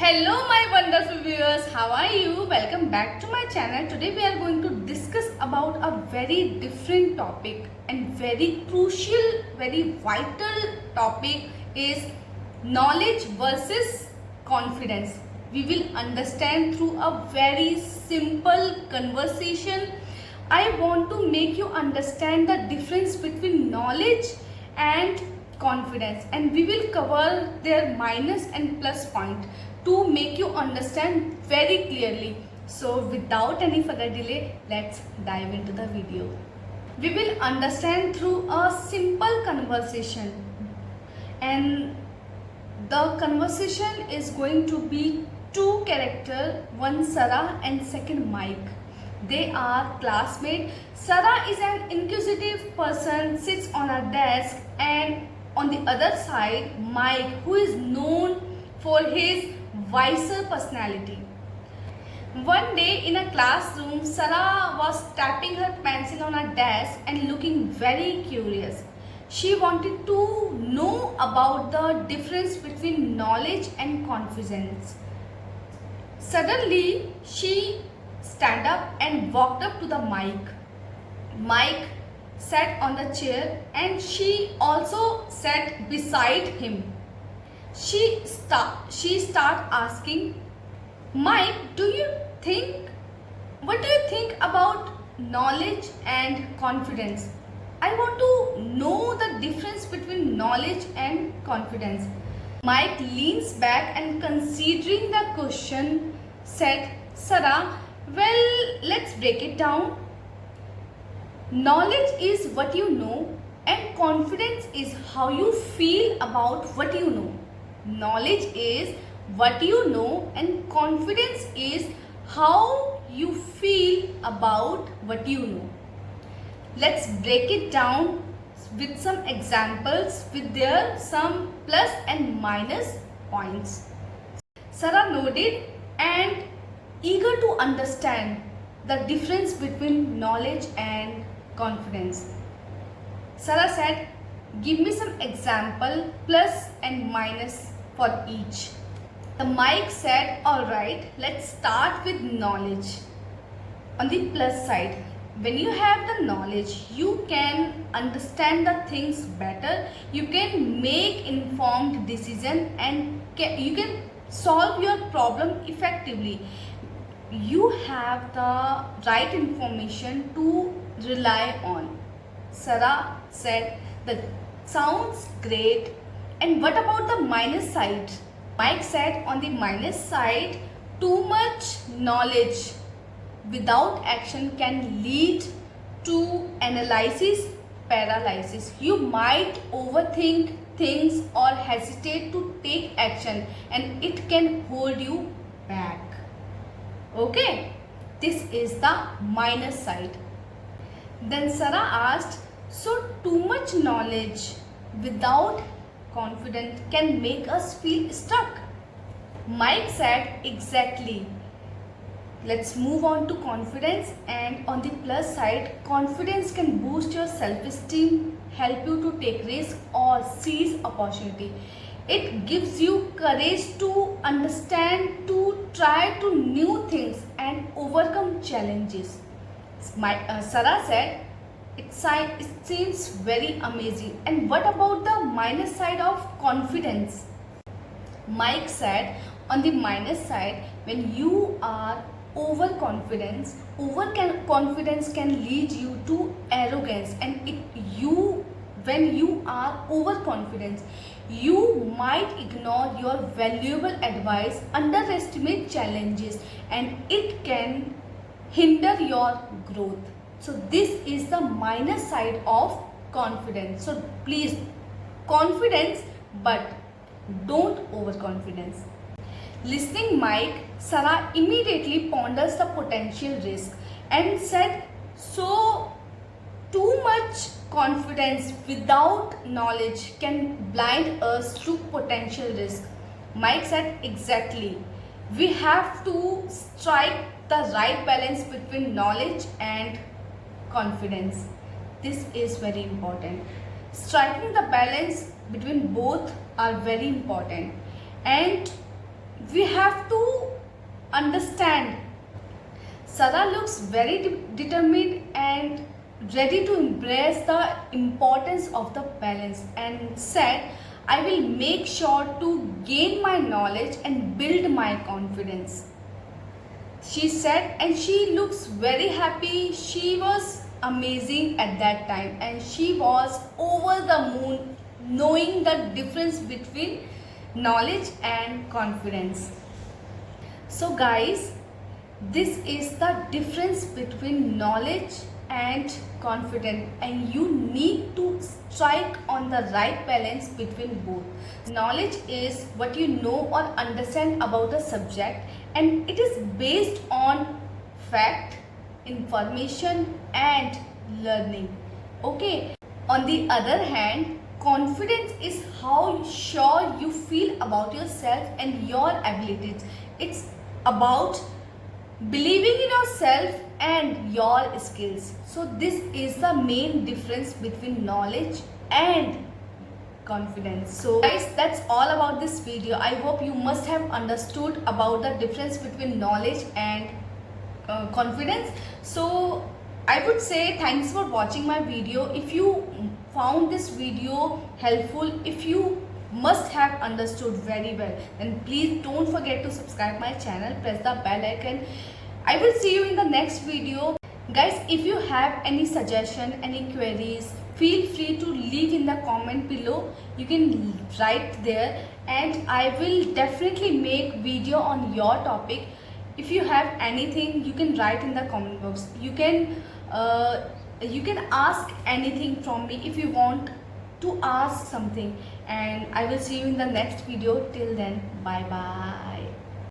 Hello my wonderful viewers, how are you? Welcome back to my channel. Today we are going to discuss about a very different topic and very crucial, very vital topic is knowledge versus confidence. We will understand through a very simple conversation. I want to make you understand the difference between knowledge and confidence, and we will cover their minus and plus point to make you understand very clearly. So without any further delay, let's dive into the video. We will understand through a simple conversation, and the conversation is going to be two characters, one Sarah and second Mike. They are classmates. Sarah is an inquisitive person, sits on a desk, and on the other side, Mike, who is known for his wiser personality. One day in a classroom, Sarah was tapping her pencil on a desk and looking very curious. She wanted to know about the difference between knowledge and confidence. Suddenly, she stood up and walked up to the mic. Mike sat on the chair and she also sat beside him. She start asking, Mike, what do you think about knowledge and confidence? I want to know the difference between knowledge and confidence. Mike leans back and considering the question said, Sarah, well, let's break it down. Knowledge is what you know and confidence is how you feel about what you know. Knowledge is what you know and confidence is how you feel about what you know. Let's break it down with some examples with their some plus and minus points. Sarah nodded and eager to understand the difference between knowledge and confidence. Sarah said, give me some example plus and minus for each. The Mike said, alright, let's start with knowledge. On the plus side, when you have the knowledge, you can understand the things better, you can make informed decision and you can solve your problem effectively. You have the right information to rely on. Sarah said, that sounds great. And what about the minus side? Mike said, on the minus side, too much knowledge without action can lead to analysis paralysis. You might overthink things or hesitate to take action and it can hold you back. Okay, this is the minus side. Then Sarah asked, so too much knowledge without confidence can make us feel stuck. Mike said, exactly. Let's move on to confidence, and on the plus side, confidence can boost your self-esteem, help you to take risks or seize opportunity. It gives you courage to understand, to try to new things and overcome challenges. Sarah said, it seems very amazing. And what about the minus side of confidence? Mike said, on the minus side, when you are overconfidence can lead you to arrogance, and when you are overconfident, you might ignore your valuable advice, underestimate challenges, and it can hinder your growth. So this is the minus side of confidence. So please, confidence, but don't overconfidence. Listening Mike, Sarah immediately ponders the potential risk and said, so too much confidence without knowledge can blind us to potential risk. Mike said, exactly. We have to strike the right balance between knowledge and confidence. This is very important. Striking the balance between both are very important, and we have understand. Sarah looks very determined and ready to embrace the importance of the balance and said, I will make sure to gain my knowledge and build my confidence. She said, and she looks very happy. She was amazing at that time and she was over the moon knowing the difference between knowledge and confidence. So guys, this is the difference between knowledge and confidence, and you need to strike on the right balance between both. Knowledge is what you know or understand about a subject, and it is based on fact, information and learning. Okay. On the other hand, confidence is how sure you feel about yourself and your abilities. It's about believing in yourself and your skills. So this is the main difference between knowledge and confidence. So guys, that's all about this video. I hope you must have understood about the difference between knowledge and confidence. So I would say thanks for watching my video. If you found this video helpful, if you must have understood very well, then please don't forget to subscribe my channel, press the bell icon. I will see you in the next video. Guys, if you have any suggestion, any queries, feel free to leave in the comment below. You can write there and I will definitely make video on your topic. If you have anything, you can write in the comment box. You can ask anything from me if you want to ask something, and I will see you in the next video. Till then, bye bye.